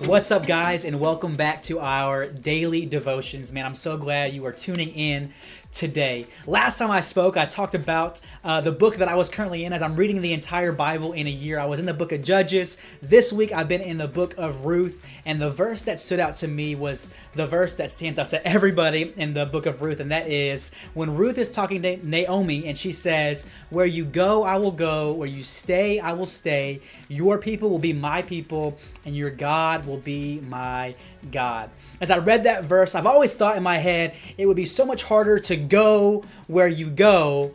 What's up, guys, and welcome back to our daily devotions. Man, I'm so glad you are tuning in today. Last time I spoke, I talked about the book that I was currently in as I'm reading the entire Bible in a year. I was in the book of Judges. This week, I've been in the book of Ruth, and the verse that stood out to me was the verse that stands out to everybody in the book of Ruth, and that is when Ruth is talking to Naomi, and she says, "Where you go, I will go. Where you stay, I will stay. Your people will be my people, and your God will be my God." As I read that verse, I've always thought in my head it would be so much harder to go where you go.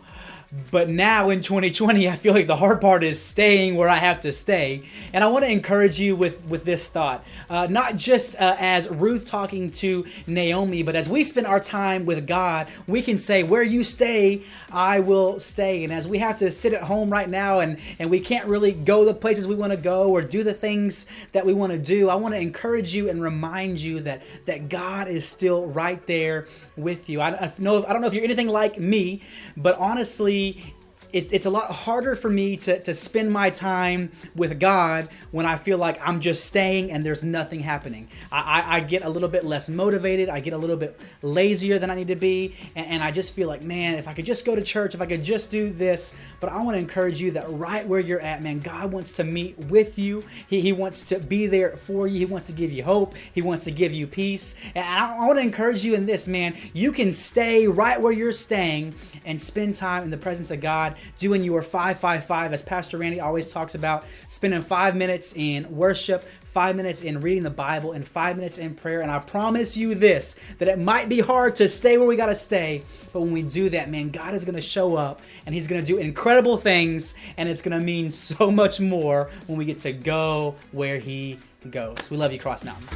But now in 2020, I feel like the hard part is staying where I have to stay. And I want to encourage you with this thought. Not just as Ruth talking to Naomi, but as we spend our time with God, we can say, where you stay, I will stay. And as we have to sit at home right now and we can't really go the places we want to go or do the things that we want to do, I want to encourage you and remind you that God is still right there with you. I don't know if you're anything like me, but honestly, it's a lot harder for me to spend my time with God when I feel like I'm just staying and there's nothing happening. I get a little bit less motivated. I get a little bit lazier than I need to be. And I just feel like, man, if I could just go to church, if I could just do this. But I want to encourage you that right where you're at, man, God wants to meet with you. He wants to be there for you. He wants to give you hope. He wants to give you peace. And I want to encourage you in this, man. You can stay right where you're staying and spend time in the presence of God, doing your 5-5-5, as Pastor Randy always talks about, spending 5 minutes in worship, 5 minutes in reading the Bible, and 5 minutes in prayer. And I promise you this, that it might be hard to stay where we got to stay, but when we do that, man, God is going to show up, and He's going to do incredible things, and it's going to mean so much more when we get to go where He goes. We love you, Cross Mountain.